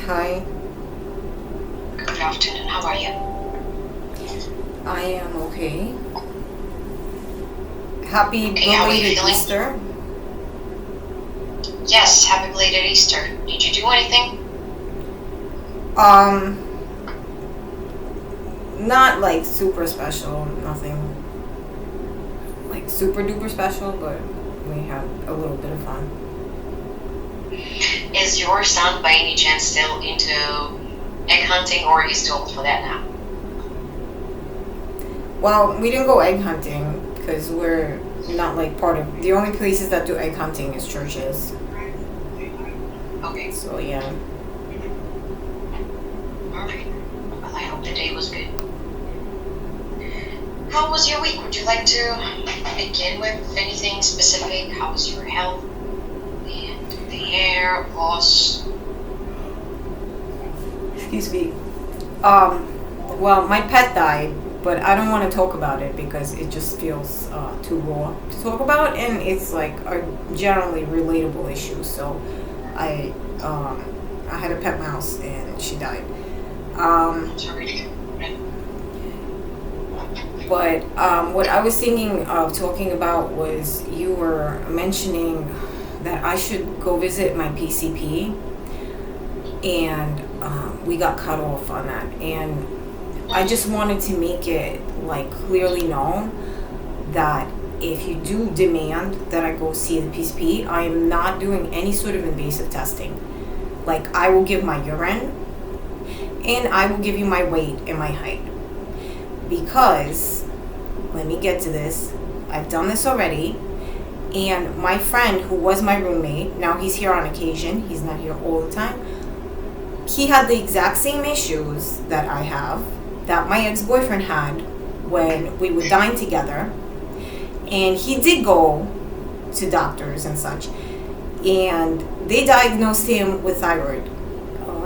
Hi, Good afternoon. How are you? I am okay. Happy Okay, how are you belated feeling? Easter. Yes, happy belated Easter. Did you do anything? Um, Not like super special, nothing like super duper special, but we had a little bit of fun. Is your son by any chance still into egg hunting or is too old for that now? Well, we didn't go egg hunting because we're not like part of the only places that do egg hunting is churches. Okay, So yeah. alright. Well, I hope the day was good. How was your week? Would you like to begin with anything specific? How was your health and the hair loss? Excuse me. Well, my pet died, but I don't want to talk about it because it just feels too raw to talk about, and it's like a generally relatable issue. So, I um, I had a pet mouse and she died. Um, Sorry. but what I was thinking of talking about was you were mentioning that I should go visit my PCP, and we got cut off on that, and I just wanted to make it like clearly known that if you do demand that I go see the PCP, I am not doing any sort of invasive testing. Like, I will give my urine and I will give you my weight and my height. Because, let me get to this, I've done this already, and my friend who was my roommate, now he's here on occasion, he's not here all the time, he had the exact same issues that I have, that my ex-boyfriend had when we would dine together, and he did go to doctors and such, and they diagnosed him with thyroid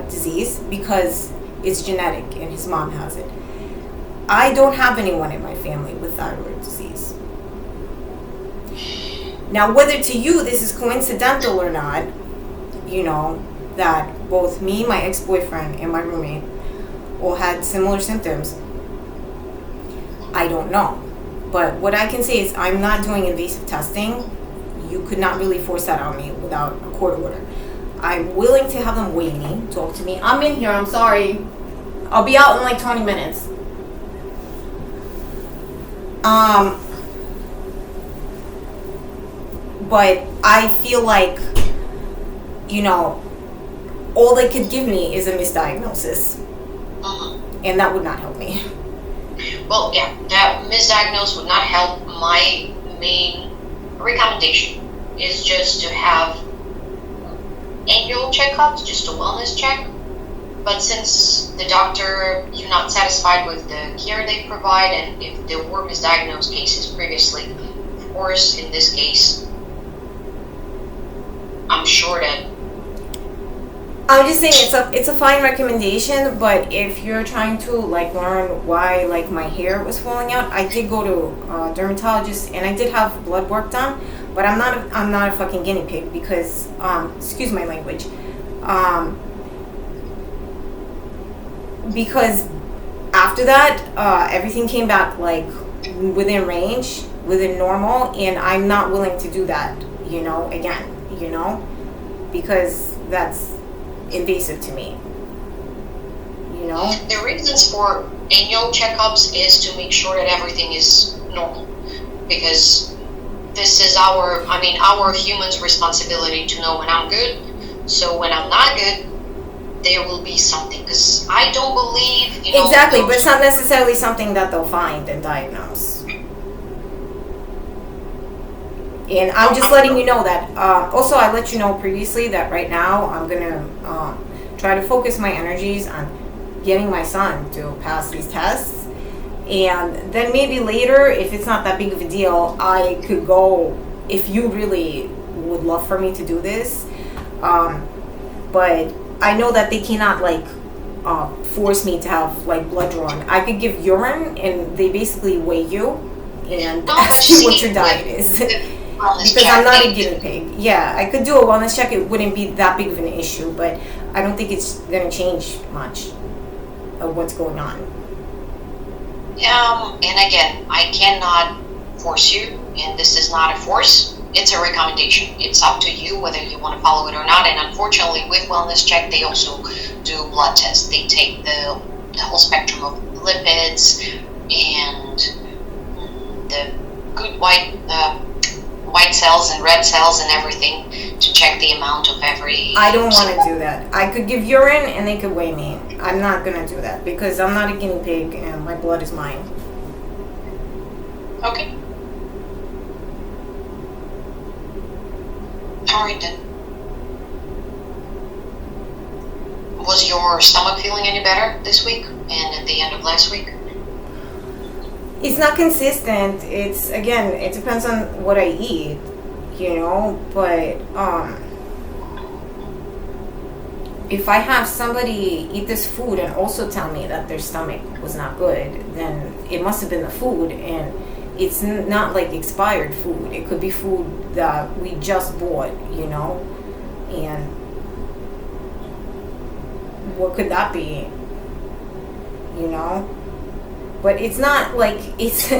disease because it's genetic and his mom has it. I don't have anyone in my family with thyroid disease. Now, whether to you this is coincidental or not, you know, that both me, my ex-boyfriend, and my roommate all had similar symptoms, I don't know. But what I can say is I'm not doing invasive testing. You could not really force that on me without a court order. I'm willing to have them weigh me, talk to me. I'm in here, I'm sorry. I'll be out in like 20 minutes. But I feel like, you know, all they could give me is a misdiagnosis. And that would not help me. Well, yeah, that misdiagnosis would not help. My main recommendation is just to have annual checkups, just a wellness check. But since the doctor, you're not satisfied with the care they provide, and if there were misdiagnosed cases previously, of course, in this case, I'm sure that. I'm just saying it's a fine recommendation, but if you're trying to like learn why like my hair was falling out, I did go to a dermatologist and I did have blood work done, but I'm not a fucking guinea pig because excuse my language, because after that everything came back like within range, within normal, and I'm not willing to do that, you know, again, you know, because that's invasive to me, you know. The reasons for annual checkups is to make sure that everything is normal, because this is our humans' responsibility to know when I'm good. So when I'm not good, there will be something, because I don't believe, Exactly, but it's not necessarily something that they'll find and diagnose. And I'm just letting you know that. Also, I let you know previously that right now I'm gonna try to focus my energies on getting my son to pass these tests, and then maybe later, if it's not that big of a deal, I could go. If you really would love for me to do this, but I know that they cannot like force me to have like blood drawn. I could give urine, and they basically weigh you and ask you what your diet is. Because I'm not a guinea pig. Yeah, I could do a wellness check. It wouldn't be that big of an issue. But I don't think it's gonna change much of what's going on. And again, I cannot force you, and this is not a force. It's a recommendation. It's up to you whether you want to follow it or not. And unfortunately, with Wellness Check, they also do blood tests. They take the whole spectrum of lipids and the good white cells and red cells and everything to check the amount of every. I don't want to do that. I could give urine and they could weigh me. I'm not gonna do that because I'm not a guinea pig and my blood is mine. Okay. Alright then. Was your stomach feeling any better this week and at the end of last week? It's not consistent. It's, again, it depends on what I eat, but if I have somebody eat this food and also tell me that their stomach was not good, then it must have been the food, and it's not like expired food. It could be food that we just bought, and what could that be, But it's not like, it's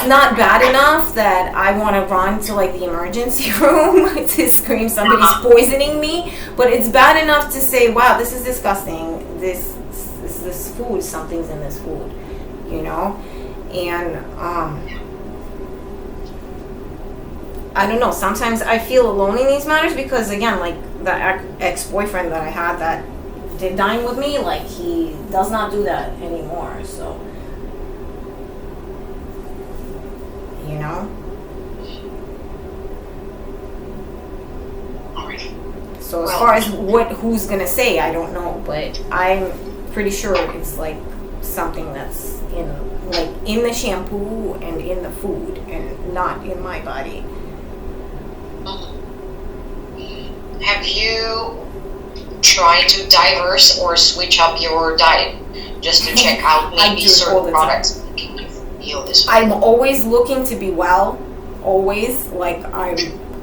not bad enough that I want to run to like the emergency room to scream somebody's poisoning me, but it's bad enough to say, wow, this is disgusting. This food, something's in this food, and I don't know, sometimes I feel alone in these matters because, again, like the ex-boyfriend that I had that did dine with me, like he does not do that anymore, so So as far as who's gonna say, I don't know, but I'm pretty sure it's like something that's in the shampoo and in the food and not in my body. Have you tried to diverse or switch up your diet just to check out maybe certain products that can you feel this way? I'm always looking to be well, always, like I'm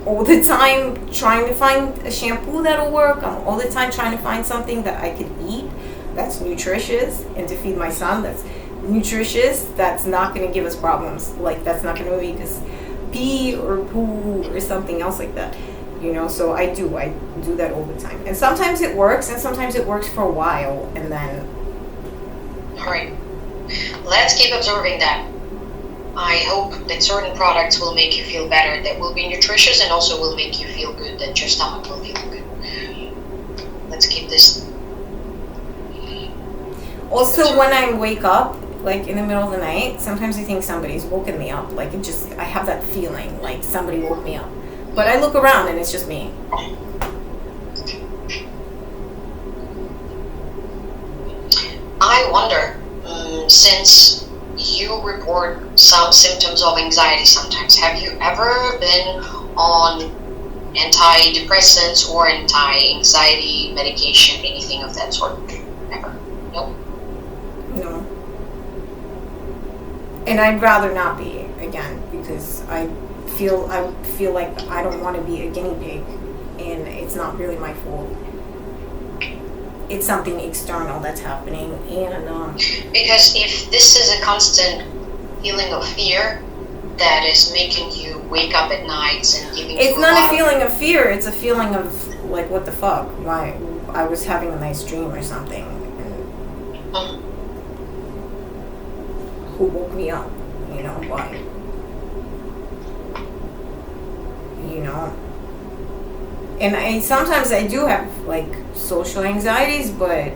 all the time trying to find a shampoo that'll work. I'm all the time trying to find something that I could eat that's nutritious and to feed my son that's nutritious, that's not going to give us problems, like that's not going to make us pee or poo or something else like that, so I do that all the time, and sometimes it works and sometimes it works for a while, and then alright, let's keep observing that. I hope that certain products will make you feel better, that will be nutritious and also will make you feel good, that your stomach will feel good. Let's keep this. Also, when I wake up, like in the middle of the night, sometimes I think somebody's woken me up. Like I have that feeling like somebody woke me up. But I look around and it's just me. I wonder, since you report some symptoms of anxiety sometimes, have you ever been on antidepressants or anti-anxiety medication, anything of that sort? Ever? Nope. No. And I'd rather not be, again, because I feel like I don't want to be a guinea pig, and it's not really my fault. It's something external that's happening, and because if this is a constant feeling of fear that is making you wake up at nights and giving it's not a feeling of fear, it's a feeling of like, what the fuck, why I was having a nice dream or something, and who woke me up, why, and sometimes I do have like social anxieties, but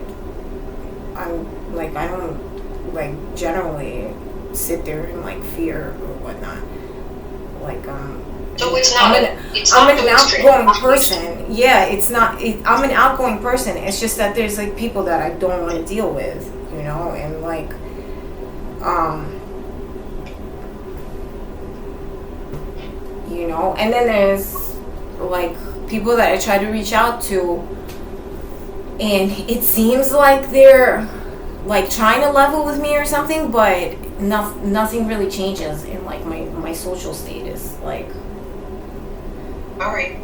I'm like, I don't like generally sit there in like fear or whatnot, like so it's not I'm an outgoing person. Yeah, it's not I'm an outgoing person. It's just that there's like people that I don't want to deal with, and like and then there's like people that I try to reach out to, and it seems like they're like trying to level with me or something, but nothing really changes in like my social status, like. All right.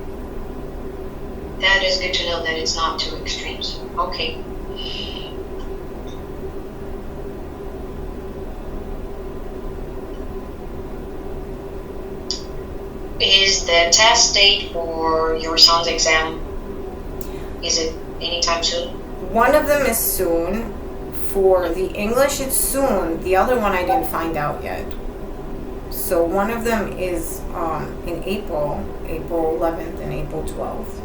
that is good to know that it's not too extremes. Okay. Is the test date for your son's exam, is it anytime soon? One of them is soon. For the English, it's soon. The other one I didn't find out yet. So one of them is in April 11th and April 12th.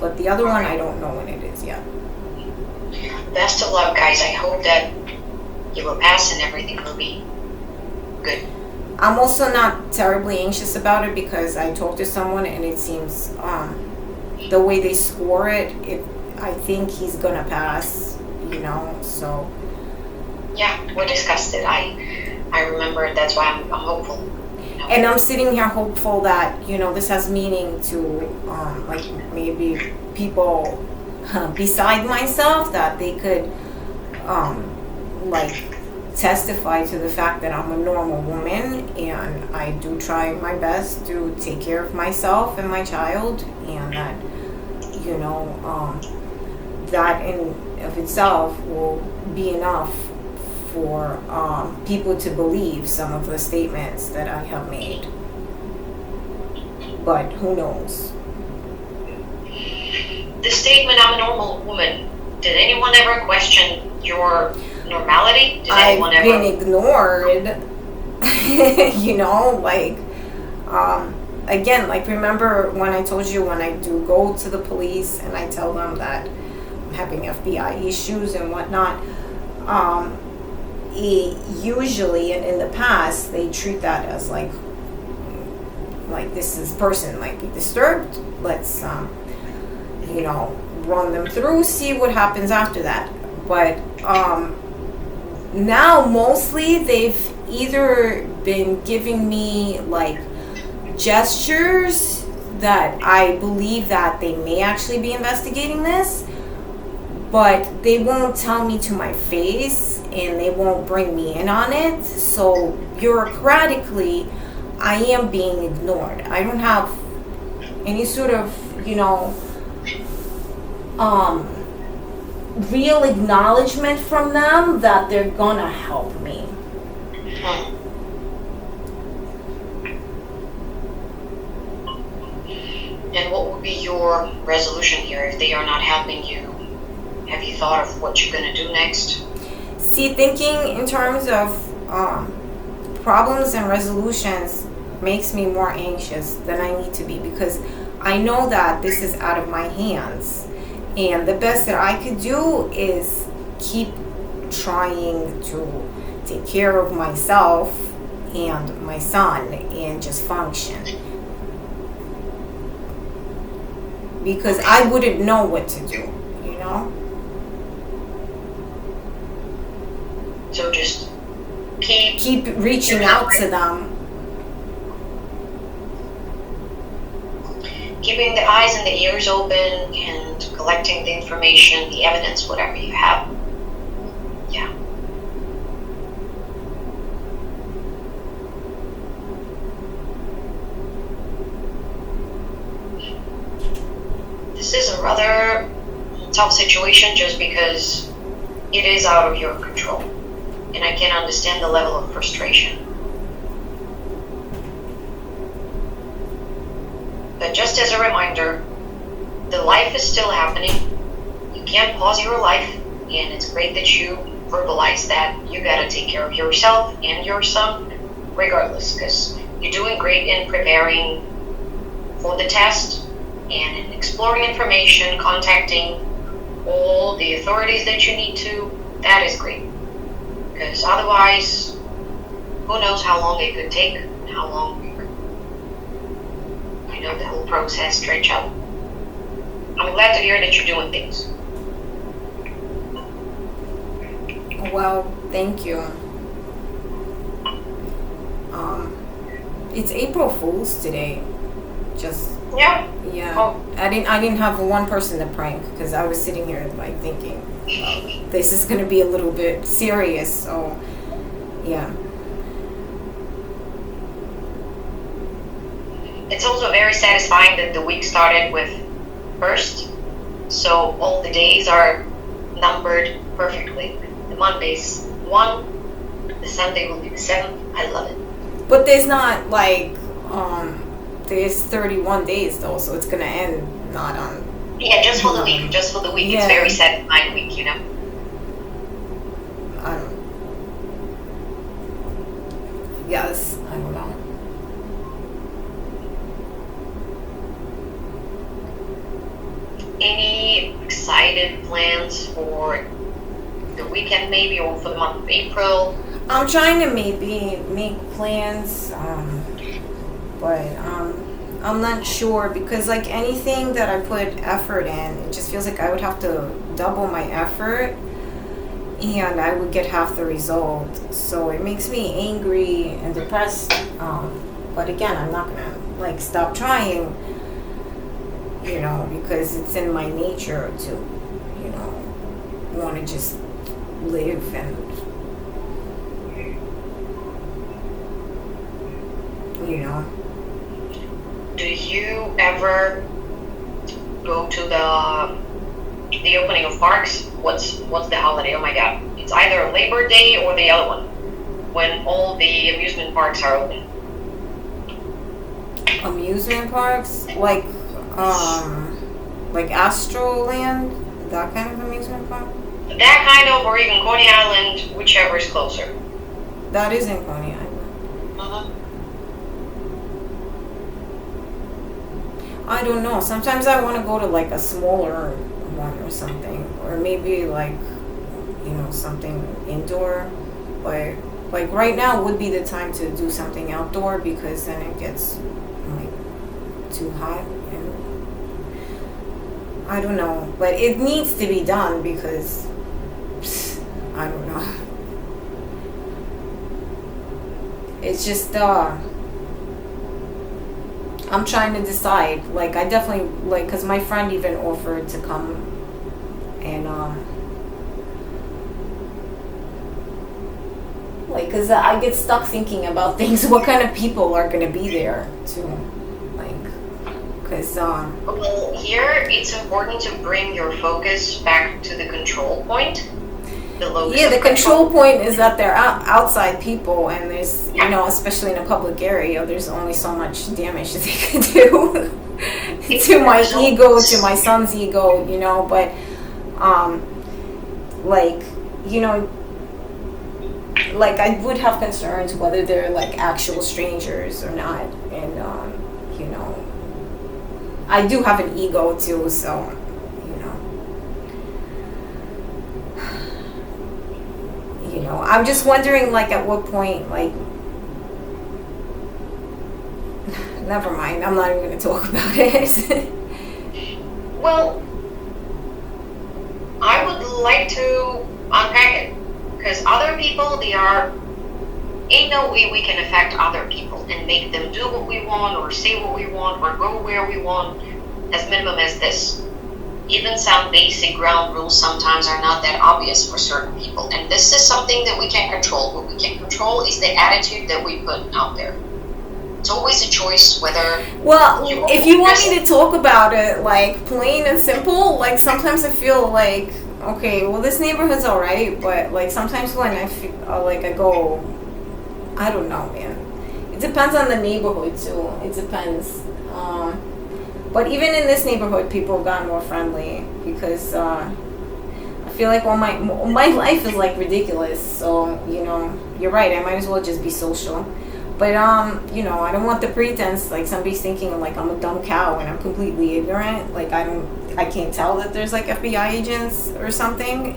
But the other one, I don't know when it is yet. Best of luck, guys. I hope that you will pass and everything will be good. I'm also not terribly anxious about it because I talked to someone and it seems the way they score it, I think he's gonna pass, so. Yeah, we discussed it. I remember, that's why I'm hopeful. And I'm sitting here hopeful that, this has meaning to, like maybe people beside myself, that they could, testify to the fact that I'm a normal woman and I do try my best to take care of myself and my child, and that, that in of itself will be enough for people to believe some of the statements that I have made. But who knows? The statement, "I'm a normal woman," did anyone ever question your normality? Did anyone I've been ignored. Again, remember when I told you when I do go to the police and I tell them that I'm having FBI issues and whatnot, usually and in the past they treat that as like this person might be disturbed, let's run them through, see what happens after that. But now mostly they've either been giving me gestures that I believe that they may actually be investigating this, but they won't tell me to my face and they won't bring me in on it. So bureaucratically, I am being ignored. I don't have any sort of, real acknowledgement from them that they're gonna help me. And what would be your resolution here if they are not helping you? Have you thought of what you're gonna do next? See, thinking in terms of problems and resolutions makes me more anxious than I need to be, because I know that this is out of my hands. And the best that I could do is keep trying to take care of myself and my son and just function. Because I wouldn't know what to do, So just keep reaching out to them. Keeping the eyes and the ears open and collecting the information, the evidence, whatever you have. Yeah. This is a rather tough situation just because it is out of your control. And I can understand the level of frustration. But just as a reminder, the life is still happening. You can't pause your life, and it's great that you verbalize that. You gotta take care of yourself and your son, regardless, because you're doing great in preparing for the test and in exploring information, contacting all the authorities that you need to. That is great. Because otherwise, who knows how long it could take, and how long the whole process stretch out. I'm glad to hear that you're doing things. Well, thank you. It's April Fool's today. Yeah. Oh. I didn't have one person to prank because I was sitting here thinking this is gonna be a little bit serious. So yeah. It's also very satisfying that the week started with 1st. So all the days are numbered perfectly. The Monday's 1, the Sunday will be the 7th. I love it. But there's not like there's 31 days though, so it's gonna end not on. Yeah, just for the week. Just for the week. It's very satisfying week, you know. I don't. Yes, I don't know. Any excited plans for the weekend, maybe, or for the month of April? I'm trying to maybe make plans, but I'm not sure because like anything that I put effort in, it just feels like I would have to double my effort and I would get half the result. So it makes me angry and depressed. But again, I'm not gonna like stop trying, because it's in my nature to, want to just live and, Do you ever go to the opening of parks? What's the holiday? Oh my god. It's either Labor Day or the other one. When all the amusement parks are open. Amusement parks? Like Astroland? That kind of amusement park? That kind of, or even Coney Island, whichever is closer. That is in Coney Island. I don't know. Sometimes I want to go to like a smaller one or something, or maybe like, something indoor. But like right now would be the time to do something outdoor because then it gets like too hot and I don't know. But it needs to be done because I don't know. It's just I'm trying to decide. Like, I definitely, like, because my friend even offered to come and, like, because I get stuck thinking about things. What kind of people are going to be there, too? Like, because, Well, here, it's important to bring your focus back to the control point. The control point is that they're outside people, and there's, especially in a public area, there's only so much damage that they can do to my ego, to my son's ego, but, like, I would have concerns whether they're, like, actual strangers or not, and, I do have an ego, too, so... I'm just wondering, like, at what point, like, never mind, I'm not even going to talk about it. Well, I would like to unpack it, because other people, ain't no way we can affect other people and make them do what we want, or say what we want, or go where we want, as minimum as this. Even some basic ground rules sometimes are not that obvious for certain people. And this is something that we can control. What we can control is the attitude that we put out there. It's always a choice whether... Well, if you want me to talk about it, like, plain and simple, like, sometimes I feel like, okay, well, this neighborhood's alright, but, like, sometimes when I feel, like, I go, I don't know, man. It depends on the neighborhood, too. It depends. But even in this neighborhood, people have gotten more friendly because I feel like my life is like ridiculous. So you're right. I might as well just be social. But I don't want the pretense like somebody's thinking like I'm a dumb cow and I'm completely ignorant. Like I can't tell that there's like FBI agents or something.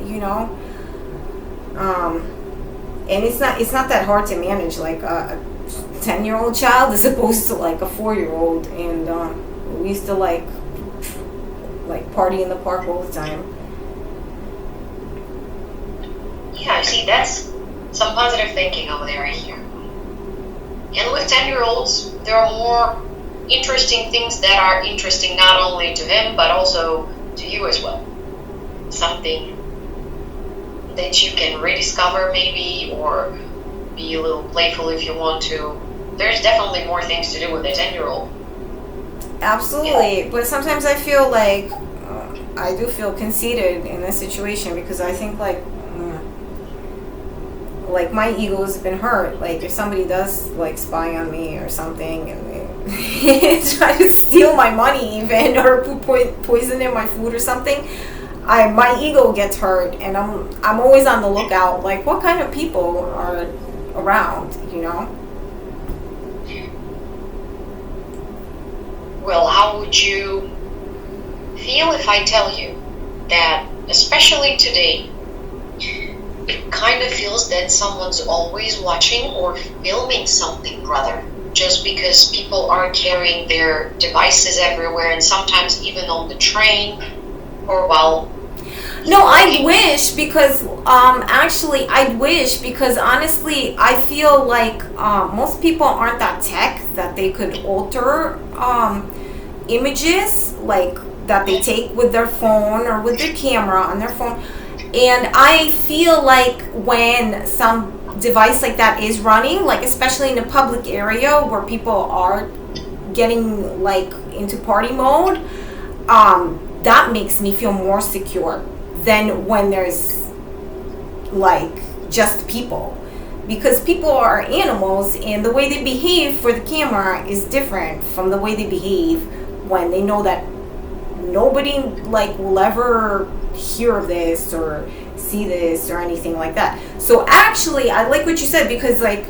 And it's not that hard to manage like a 10-year-old child as opposed to like a 4-year-old and. We used to like party in the park all the time. Yeah, see, that's some positive thinking over there right here. And with 10-year-olds, there are more interesting things that are interesting not only to him, but also to you as well. Something that you can rediscover maybe, or be a little playful if you want to. There's definitely more things to do with a 10-year-old. Absolutely, but sometimes I feel like I do feel conceited in this situation because I think like my ego has been hurt. Like if somebody does like spy on me or something and they try to steal my money even or put poison in my food or something, my ego gets hurt, and I'm always on the lookout. Like what kind of people are around, you know? Well, how would you feel if I tell you that, especially today, it kind of feels that someone's always watching or filming something, rather, just because people are carrying their devices everywhere and sometimes even on the train or while. No, I wish because actually I wish because honestly I feel like most people aren't that tech that they could alter images like that they take with their phone or with their camera on their phone. And I feel like when some device like that is running, like especially in a public area where people are getting like into party mode, that makes me feel more secure than when there's like just people, because people are animals and the way they behave for the camera is different from the way they behave when they know that nobody like will ever hear of this or see this or anything like that. So actually I like what you said, because like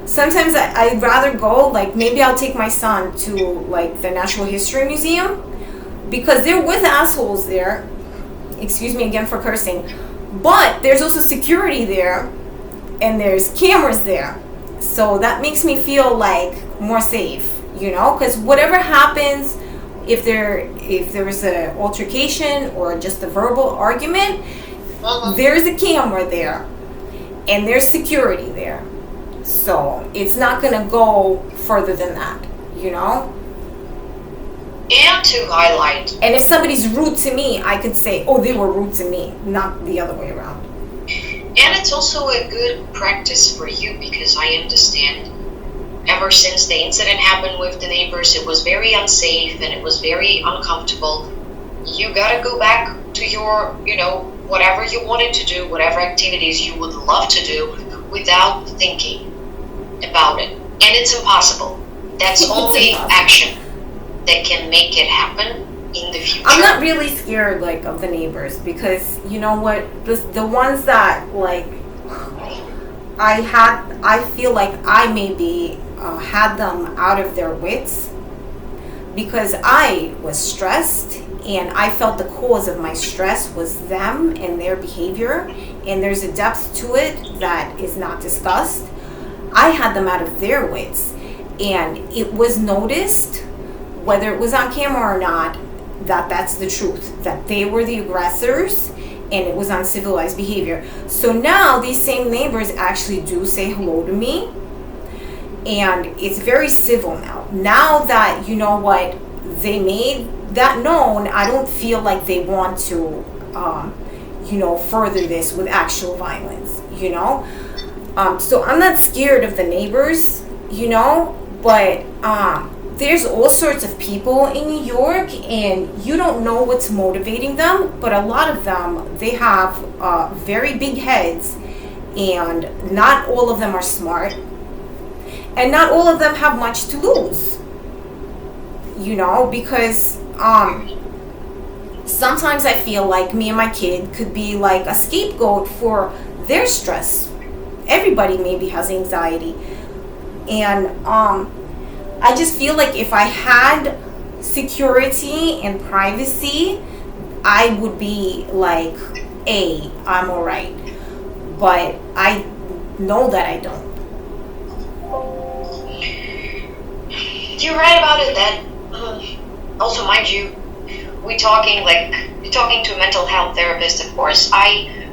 sometimes I'd rather go, like maybe I'll take my son to like the Natural History Museum because they're with assholes there, excuse me again for cursing, but there's also security there and there's cameras there, so that makes me feel like more safe, you know, because whatever happens, if there is an altercation or just a verbal argument, there's a camera there and there's security there, so it's not gonna go further than that, you know. And to highlight. And if somebody's rude to me, I could say, oh, they were rude to me, not the other way around. And it's also a good practice for you, because I understand ever since the incident happened with the neighbors, it was very unsafe and it was very uncomfortable. You gotta go back to your, you know, whatever you wanted to do, whatever activities you would love to do without thinking about it. And it's impossible. That's only action that can make it happen in the future. I'm not really scared like of the neighbors, because you know what, the ones that like I feel like I maybe had them out of their wits because I was stressed and I felt the cause of my stress was them and their behavior, and there's a depth to it that is not discussed. I had them out of their wits, and it was noticed, whether it was on camera or not, that that's the truth, that they were the aggressors and it was uncivilized behavior. So now these same neighbors actually do say hello to me, and it's very civil now. Now that, you know what, they made that known, I don't feel like they want to you know, further this with actual violence, you know. So I'm not scared of the neighbors, you know, but there's all sorts of people in New York, and you don't know what's motivating them, but a lot of them, they have very big heads, and not all of them are smart, and not all of them have much to lose, you know, because sometimes I feel like me and my kid could be like a scapegoat for their stress. Everybody maybe has anxiety, and I just feel like if I had security and privacy, I would be like, I'm all right. But I know that I don't. You're right about it. That also, mind you, we're talking to a mental health therapist. Of course, I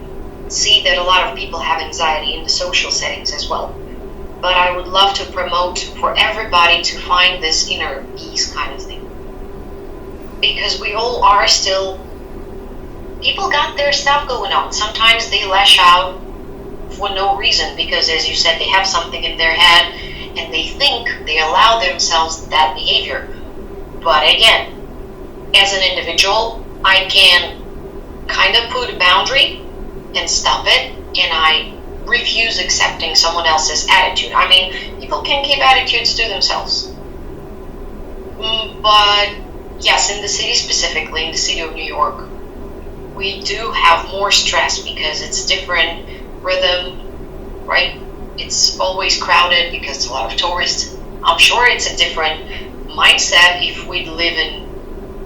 see that a lot of people have anxiety in the social settings as well. But I would love to promote for everybody to find this inner peace kind of thing. Because we all are still, people got their stuff going on. Sometimes they lash out for no reason, because as you said, they have something in their head and they think they allow themselves that behavior. But again, as an individual, I can kind of put a boundary and stop it, and I refuse accepting someone else's attitude. I mean, people can keep attitudes to themselves. But yes, in the city specifically, in the city of New York, we do have more stress because it's different rhythm, right? It's always crowded because it's a lot of tourists. I'm sure it's a different mindset if we live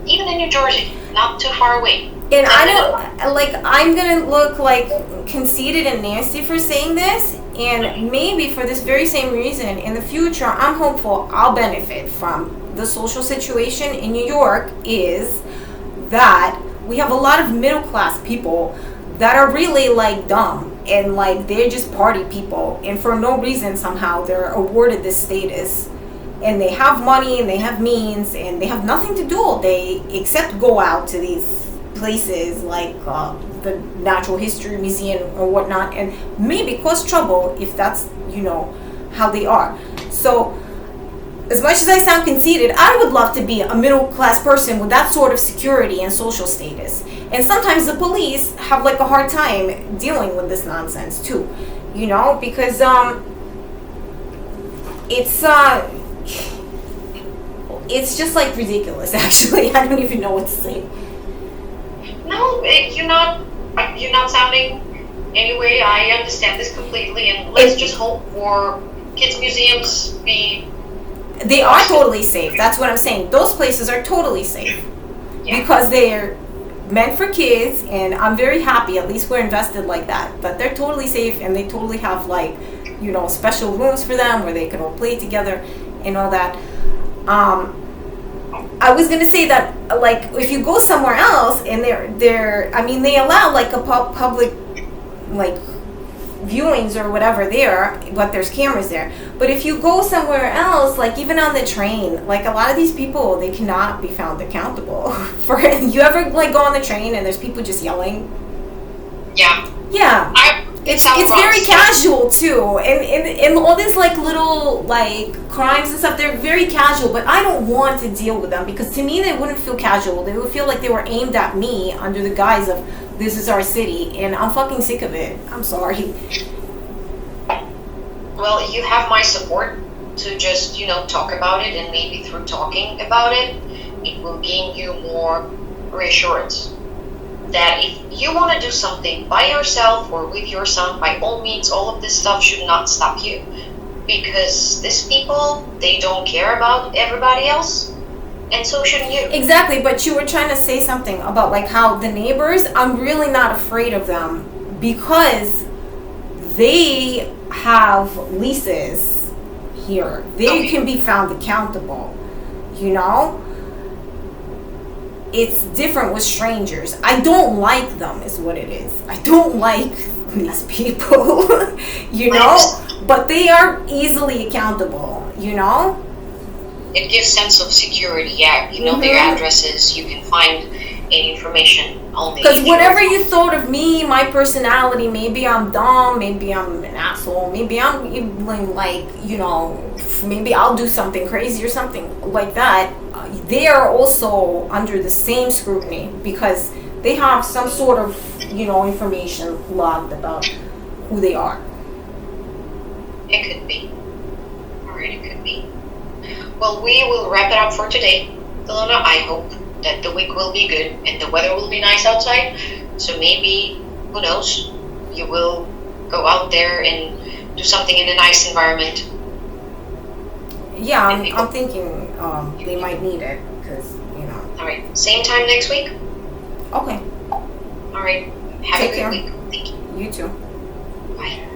even in New Jersey, not too far away. And I don't, like, I'm gonna look like conceited and nasty for saying this, and maybe for this very same reason, in the future, I'm hopeful I'll benefit from the social situation in New York, is that we have a lot of middle class people that are really like dumb, and like they're just party people, and for no reason somehow they're awarded this status, and they have money and they have means and they have nothing to do all day except go out to these places like the Natural History Museum or whatnot, and maybe cause trouble if that's, you know, how they are. So as much as I sound conceited, I would love to be a middle class person with that sort of security and social status. And sometimes the police have like a hard time dealing with this nonsense too, you know, because it's just like ridiculous. Actually, I don't even know what to say. No, you're not sounding anyway. I understand this completely, and let's just hope for kids' museums be. They are totally safe. That's what I'm saying. Those places are totally safe, because they're meant for kids, and I'm very happy. At least we're invested like that. But they're totally safe, and they totally have like, you know, special rooms for them where they can all play together and all that. I was gonna say that, like, if you go somewhere else and they allow like a public, like, viewings or whatever there, but there's cameras there. But if you go somewhere else, like even on the train, like a lot of these people, they cannot be found accountable for it. You ever like go on the train and there's people just yelling? Yeah. It's very casual too, and all these like little like crimes and stuff, they're very casual, but I don't want to deal with them, because to me they wouldn't feel casual. They would feel like they were aimed at me under the guise of this is our city, and I'm fucking sick of it. I'm sorry. Well, you have my support to just, you know, talk about it, and maybe through talking about it, it will gain you more reassurance that if you want to do something by yourself or with your son, by all means, all of this stuff should not stop you. Because these people, they don't care about everybody else, and so shouldn't you. Exactly, but you were trying to say something about like how the neighbors, I'm really not afraid of them because they have leases here. They can be found accountable, you know? It's different with strangers. I don't like them, is what it is. I don't like these people, you know? But they are easily accountable, you know? It gives sense of security, yeah. You know their addresses, you can find any information on the. Because whatever you thought of me, my personality, maybe I'm dumb, maybe I'm an asshole, maybe I'm like, you know, maybe I'll do something crazy or something like that. They are also under the same scrutiny because they have some sort of, you know, information logged about who they are. It could be. Alright, it could be. Well, we will wrap it up for today. Ilona, I hope that the week will be good and the weather will be nice outside. So maybe, who knows, you will go out there and do something in a nice environment. Yeah, I'm thinking they might need it because, you know. Alright, same time next week? Okay. Alright, have a good week. Thank you. You too. Bye.